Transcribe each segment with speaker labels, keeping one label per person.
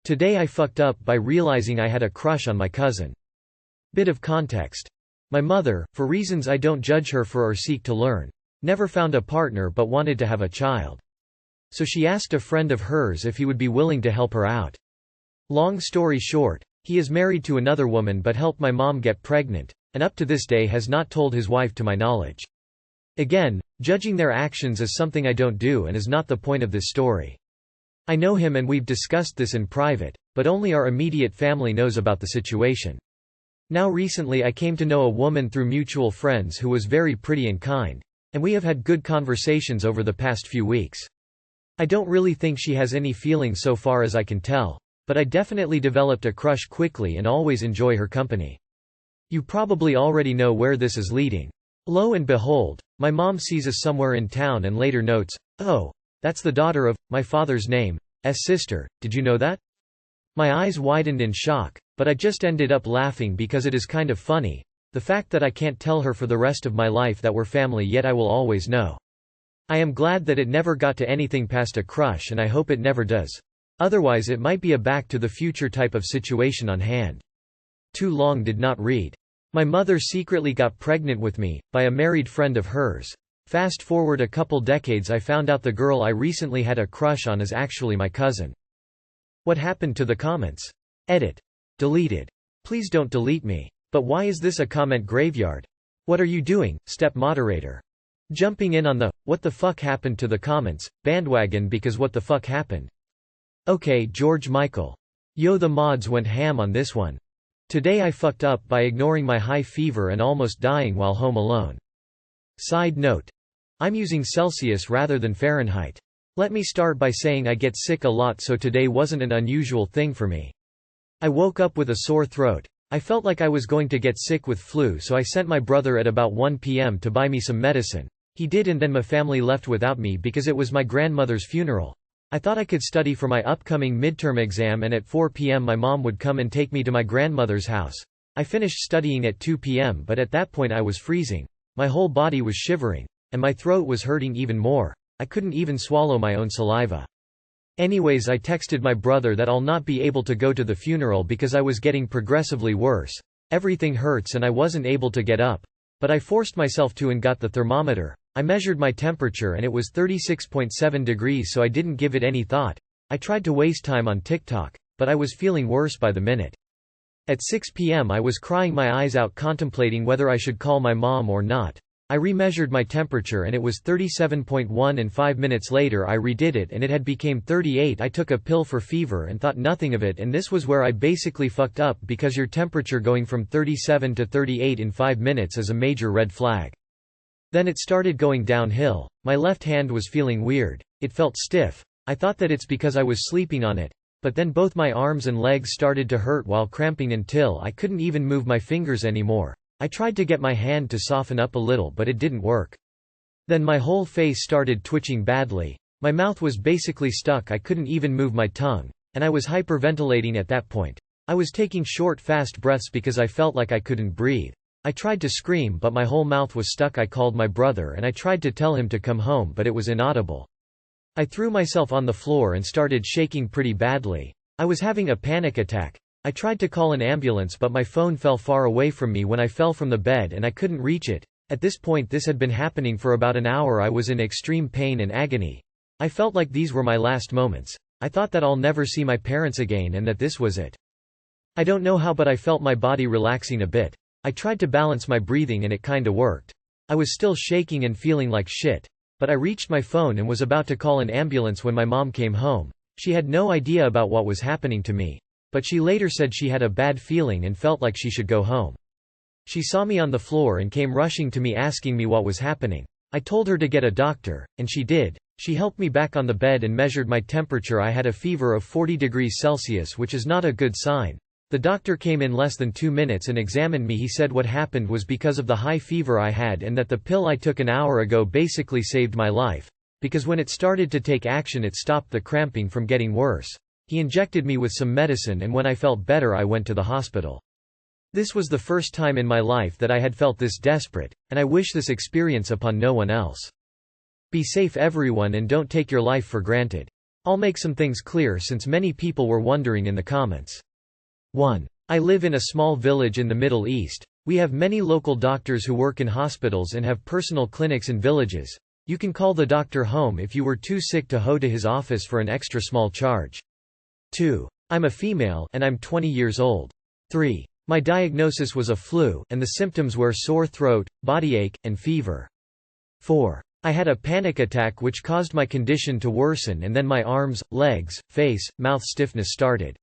Speaker 1: Today I fucked up by realizing I had a crush on my cousin. Bit of context. My mother, for reasons I don't judge her for or seek to learn, never found a partner but wanted to have a child. So she asked a friend of hers if he would be willing to help her out. Long story short, he is married to another woman but helped my mom get pregnant, and up to this day has not told his wife to my knowledge. Again, judging their actions is something I don't do and is not the point of this story. I know him and we've discussed this in private, but only our immediate family knows about the situation. Now recently I came to know a woman through mutual friends who was very pretty and kind, and we have had good conversations over the past few weeks. I don't really think she has any feelings so far as I can tell, but I definitely developed a crush quickly and always enjoy her company. You probably already know where this is leading. Lo and behold, my mom sees us somewhere in town and later notes, "Oh, that's the daughter of my father's name's sister, did you know that?" My eyes widened in shock, but I just ended up laughing because it is kind of funny, the fact that I can't tell her for the rest of my life that we're family yet I will always know. I am glad that it never got to anything past a crush and I hope it never does. Otherwise it might be a Back to the Future type of situation on hand. Too long did not read. My mother secretly got pregnant with me, by a married friend of hers. Fast forward a couple decades I found out the girl I recently had a crush on is actually my cousin. What happened to the comments? Edit. Deleted. Please don't delete me. But why is this a comment graveyard? What are you doing, step moderator? Jumping in on the "what the fuck happened to the comments" bandwagon because what the fuck happened? Okay, George Michael. Yo, the mods went ham on this one. Today I fucked up by ignoring my high fever and almost dying while home alone. Side note. I'm using Celsius rather than Fahrenheit. Let me start by saying I get sick a lot, so today wasn't an unusual thing for me. I woke up with a sore throat. I felt like I was going to get sick with flu, so I sent my brother at about 1 p.m. to buy me some medicine. He did, and then my family left without me because it was my grandmother's funeral. I thought I could study for my upcoming midterm exam, and at 4 p.m. my mom would come and take me to my grandmother's house. I finished studying at 2 p.m. but at that point I was freezing. My whole body was shivering. And my throat was hurting even more. I couldn't even swallow my own saliva. Anyways, I texted my brother that I'll not be able to go to the funeral because I was getting progressively worse. Everything hurts and I wasn't able to get up. But I forced myself to and got the thermometer. I measured my temperature and it was 36.7 degrees, so I didn't give it any thought. I tried to waste time on TikTok, but I was feeling worse by the minute. At 6 p.m. I was crying my eyes out contemplating whether I should call my mom or not. I remeasured my temperature and it was 37.1, and 5 minutes later I redid it and it had became 38. I took a pill for fever and thought nothing of it, and this was where I basically fucked up because your temperature going from 37 to 38 in 5 minutes is a major red flag. Then it started going downhill. My left hand was feeling weird. It felt stiff. I thought that it's because I was sleeping on it. But then both my arms and legs started to hurt while cramping until I couldn't even move my fingers anymore. I tried to get my hand to soften up a little but it didn't work. Then my whole face started twitching badly. My mouth was basically stuck, I couldn't even move my tongue. And I was hyperventilating at that point. I was taking short fast breaths because I felt like I couldn't breathe. I tried to scream but my whole mouth was stuck. I called my brother and I tried to tell him to come home but it was inaudible. I threw myself on the floor and started shaking pretty badly. I was having a panic attack. I tried to call an ambulance but my phone fell far away from me when I fell from the bed and I couldn't reach it. At this point this had been happening for about an hour. I was in extreme pain and agony. I felt like these were my last moments. I thought that I'll never see my parents again and that this was it. I don't know how, but I felt my body relaxing a bit. I tried to balance my breathing and it kinda worked. I was still shaking and feeling like shit. But I reached my phone and was about to call an ambulance when my mom came home. She had no idea about what was happening to me. But she later said she had a bad feeling and felt like she should go home. She saw me on the floor and came rushing to me asking me what was happening. I told her to get a doctor, and she did. She helped me back on the bed and measured my temperature. I had a fever of 40 degrees Celsius, which is not a good sign. The doctor came in less than 2 minutes and examined me. He said what happened was because of the high fever I had and that the pill I took an hour ago basically saved my life, because when it started to take action it stopped the cramping from getting worse. He injected me with some medicine and when I felt better I went to the hospital. This was the first time in my life that I had felt this desperate, and I wish this experience upon no one else. Be safe everyone and don't take your life for granted. I'll make some things clear since many people were wondering in the comments. 1. I live in a small village in the Middle East. We have many local doctors who work in hospitals and have personal clinics in villages. You can call the doctor home if you were too sick to go to his office for an extra small charge. 2. I'm a female and I'm 20 years old. 3. My diagnosis was a flu, and the symptoms were sore throat, body ache, and fever. 4. I had a panic attack which caused my condition to worsen, and then my arms, legs, face, mouth stiffness started.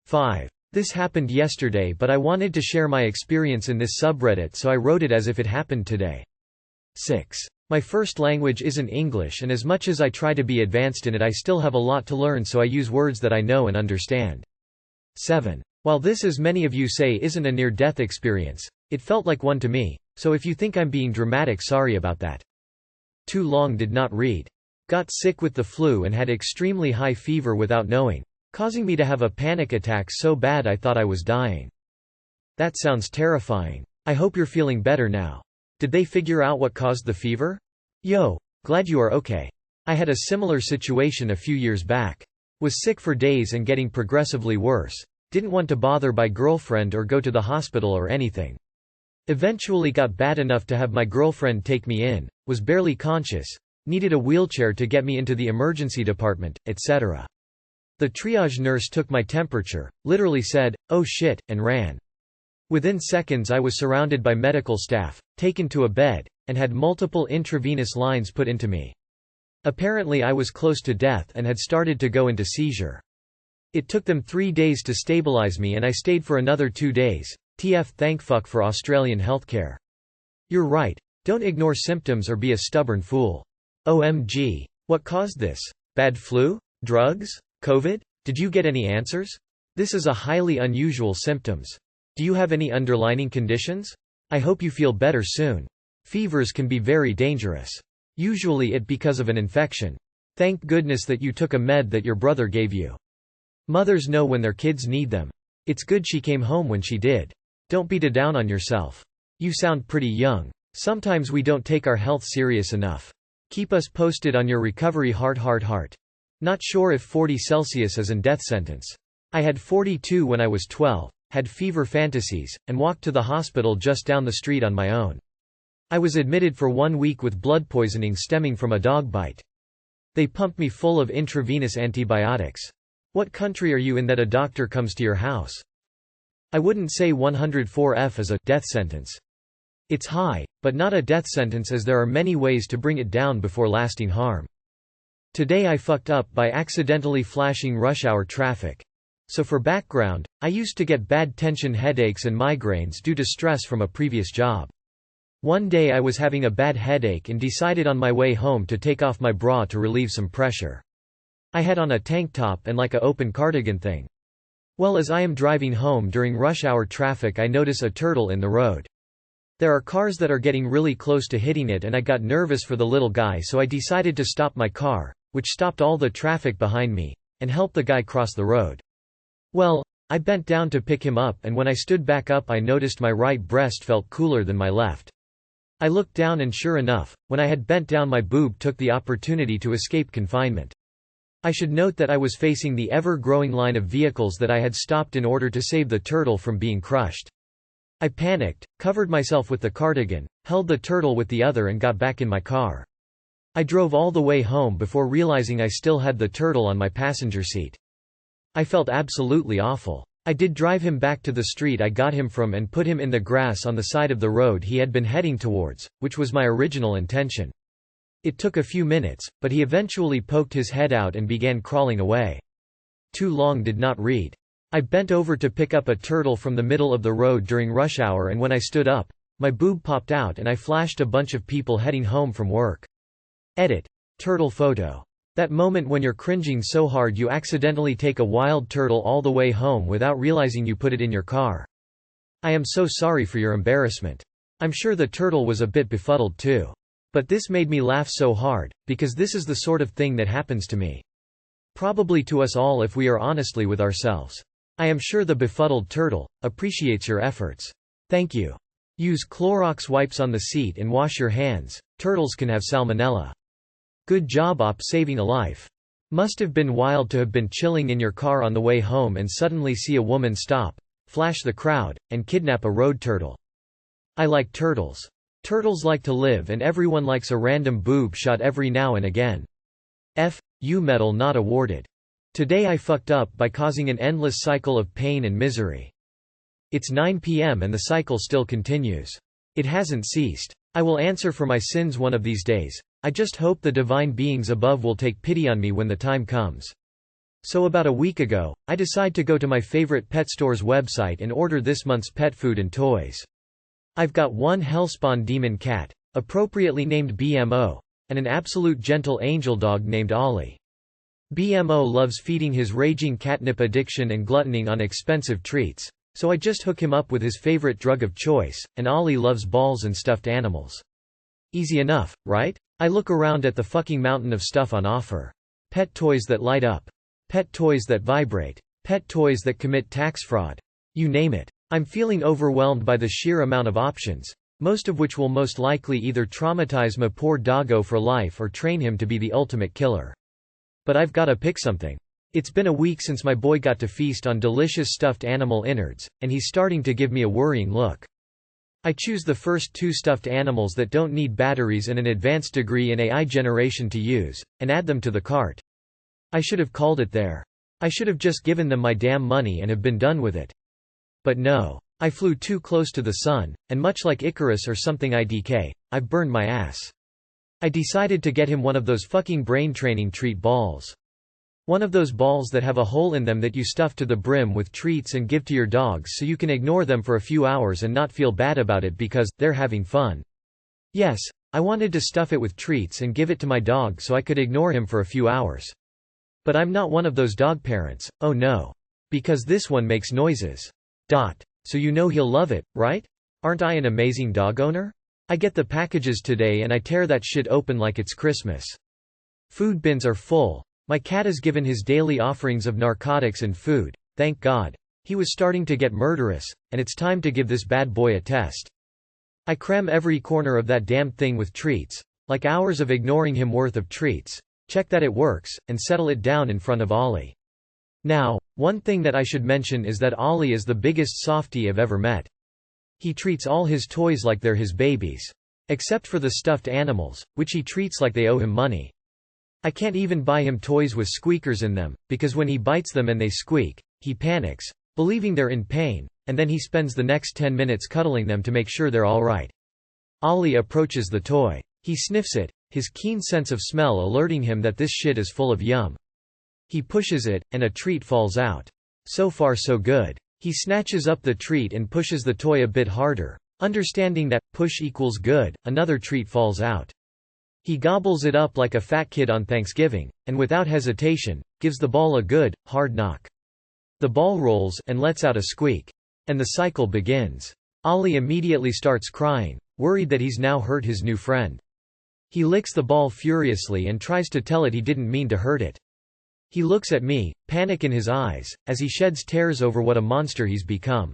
Speaker 1: 5. This happened yesterday, but I wanted to share my experience in this subreddit, so I wrote it as if it happened today. 6. My first language isn't English, and as much as I try to be advanced in it, I still have a lot to learn, so I use words that I know and understand. 7. While this, as many of you say, isn't a near-death experience, it felt like one to me, so if you think I'm being dramatic, sorry about that. Too long did not read. Got sick with the flu and had extremely high fever without knowing, causing me to have a panic attack so bad I thought I was dying. That sounds terrifying. I hope you're feeling better now. Did they figure out what caused the fever? Yo, glad you are okay. I had a similar situation a few years back. Was sick for days and getting progressively worse. Didn't want to bother my girlfriend or go to the hospital or anything. Eventually got bad enough to have my girlfriend take me in, was barely conscious, needed a wheelchair to get me into the emergency department, etc. The triage nurse took my temperature, literally said, "Oh shit," and ran. Within seconds I was surrounded by medical staff, taken to a bed, and had multiple intravenous lines put into me. Apparently I was close to death and had started to go into seizure. It took them 3 days to stabilize me and I stayed for another 2 days. TF thank fuck for Australian healthcare. You're right, don't ignore symptoms or be a stubborn fool. OMG. What caused this? Bad flu? Drugs? COVID? Did you get any answers? This is a highly unusual symptoms. Do you have any underlying conditions? I hope you feel better soon. Fevers can be very dangerous. Usually it because of an infection. Thank goodness that you took a med that your brother gave you. Mothers know when their kids need them. It's good she came home when she did. Don't be too down on yourself. You sound pretty young. Sometimes we don't take our health serious enough. Keep us posted on your recovery. Heart. Not sure if 40 Celsius is in death sentence. I had 42 when I was 12, had fever fantasies, and walked to the hospital just down the street on my own. I was admitted for 1 week with blood poisoning stemming from a dog bite. They pumped me full of intravenous antibiotics. What country are you in that a doctor comes to your house? I wouldn't say 104F is a death sentence. It's high, but not a death sentence, as there are many ways to bring it down before lasting harm. Today I fucked up by accidentally flashing rush hour traffic. So for background, I used to get bad tension headaches and migraines due to stress from a previous job. One day I was having a bad headache and decided on my way home to take off my bra to relieve some pressure. I had on a tank top and like a open cardigan thing. Well, as I am driving home during rush hour traffic, I notice a turtle in the road. There are cars that are getting really close to hitting it and I got nervous for the little guy, so I decided to stop my car, which stopped all the traffic behind me, and help the guy cross the road. Well, I bent down to pick him up, and when I stood back up I noticed my right breast felt cooler than my left. I looked down and sure enough, when I had bent down my boob took the opportunity to escape confinement. I should note that I was facing the ever-growing line of vehicles that I had stopped in order to save the turtle from being crushed. I panicked, covered myself with the cardigan, held the turtle with the other and got back in my car. I drove all the way home before realizing I still had the turtle on my passenger seat. I felt absolutely awful. I did drive him back to the street I got him from and put him in the grass on the side of the road he had been heading towards, which was my original intention. It took a few minutes, but he eventually poked his head out and began crawling away. Too long did not read. I bent over to pick up a turtle from the middle of the road during rush hour, and when I stood up, my boob popped out and I flashed a bunch of people heading home from work. Edit. Turtle photo. That moment when you're cringing so hard you accidentally take a wild turtle all the way home without realizing you put it in your car. I am so sorry for your embarrassment. I'm sure the turtle was a bit befuddled too. But this made me laugh so hard, because this is the sort of thing that happens to me. Probably to us all if we are honestly with ourselves. I am sure the befuddled turtle appreciates your efforts. Thank you. Use Clorox wipes on the seat and wash your hands. Turtles can have salmonella. Good job op saving a life. Must have been wild to have been chilling in your car on the way home and suddenly see a woman stop, flash the crowd, and kidnap a road turtle. I like turtles. Turtles like to live and everyone likes a random boob shot every now and again. F.U. medal not awarded. Today I fucked up by causing an endless cycle of pain and misery. It's 9 p.m. and the cycle still continues. It hasn't ceased. I will answer for my sins one of these days. I just hope the divine beings above will take pity on me when the time comes. So about a week ago, I decide to go to my favorite pet store's website and order this month's pet food and toys. I've got one hellspawn demon cat, appropriately named BMO, and an absolute gentle angel dog named Ollie. BMO loves feeding his raging catnip addiction and gluttoning on expensive treats, so I just hook him up with his favorite drug of choice, and Ollie loves balls and stuffed animals. Easy enough, right? I look around at the fucking mountain of stuff on offer. Pet toys that light up. Pet toys that vibrate. Pet toys that commit tax fraud. You name it. I'm feeling overwhelmed by the sheer amount of options, most of which will most likely either traumatize my poor doggo for life or train him to be the ultimate killer. But I've gotta pick something. It's been a week since my boy got to feast on delicious stuffed animal innards, and he's starting to give me a worrying look. I choose the first 2 stuffed animals that don't need batteries and an advanced degree in AI generation to use, and add them to the cart. I should have called it there. I should have just given them my damn money and have been done with it. But no. I flew too close to the sun, and much like Icarus or something IDK, I've burned my ass. I decided to get him one of those fucking brain training treat balls. One of those balls that have a hole in them that you stuff to the brim with treats and give to your dogs so you can ignore them for a few hours and not feel bad about it because they're having fun. Yes, I wanted to stuff it with treats and give it to my dog so I could ignore him for a few hours. But I'm not one of those dog parents, oh no. Because this one makes noises. So you know he'll love it, right? Aren't I an amazing dog owner? I get the packages today and I tear that shit open like it's Christmas. Food bins are full. My cat has given his daily offerings of narcotics and food, thank God. He was starting to get murderous, and it's time to give this bad boy a test. I cram every corner of that damn thing with treats, like hours of ignoring him worth of treats, check that it works, and settle it down in front of Ollie. Now, one thing that I should mention is that Ollie is the biggest softie I've ever met. He treats all his toys like they're his babies. Except for the stuffed animals, which he treats like they owe him money. I can't even buy him toys with squeakers in them, because when he bites them and they squeak, he panics, believing they're in pain, and then he spends the next 10 minutes cuddling them to make sure they're alright. Ollie approaches the toy. He sniffs it, his keen sense of smell alerting him that this shit is full of yum. He pushes it, and a treat falls out. So far so good. He snatches up the treat and pushes the toy a bit harder. Understanding that, push equals good, another treat falls out. He gobbles it up like a fat kid on Thanksgiving, and without hesitation, gives the ball a good, hard knock. The ball rolls and lets out a squeak. And the cycle begins. Ollie immediately starts crying, worried that he's now hurt his new friend. He licks the ball furiously and tries to tell it he didn't mean to hurt it. He looks at me, panic in his eyes, as he sheds tears over what a monster he's become.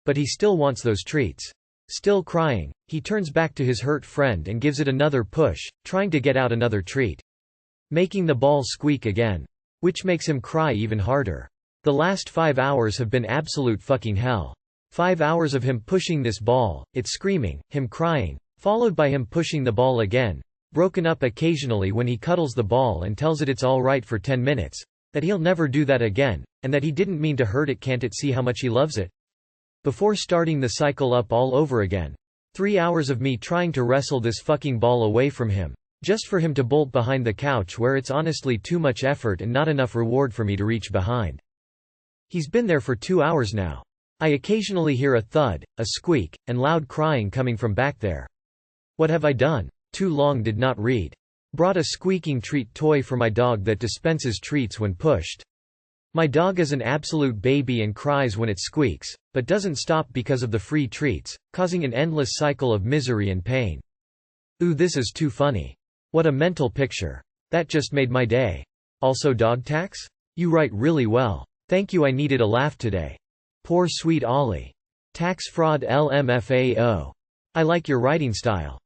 Speaker 1: But he still wants those treats. Still crying, he turns back to his hurt friend and gives it another push, trying to get out another treat. Making the ball squeak again. Which makes him cry even harder. The last 5 hours have been absolute fucking hell. 5 hours of him pushing this ball, it screaming, him crying, followed by him pushing the ball again, broken up occasionally when he cuddles the ball and tells it it's alright for 10 minutes, that he'll never do that again, and that he didn't mean to hurt it. Can't it see how much he loves it? Before starting the cycle up all over again. 3 hours of me trying to wrestle this fucking ball away from him, just for him to bolt behind the couch where it's honestly too much effort and not enough reward for me to reach behind. He's been there for 2 hours now. I occasionally hear a thud, a squeak, and loud crying coming from back there. What have I done? Too long did not read. Brought a squeaking treat toy for my dog that dispenses treats when pushed. My dog is an absolute baby and cries when it squeaks, but doesn't stop because of the free treats, causing an endless cycle of misery and pain. Ooh, this is too funny. What a mental picture. That just made my day. Also dog tax? You write really well. Thank you, I needed a laugh today. Poor sweet Ollie. Tax fraud LMFAO. I like your writing style.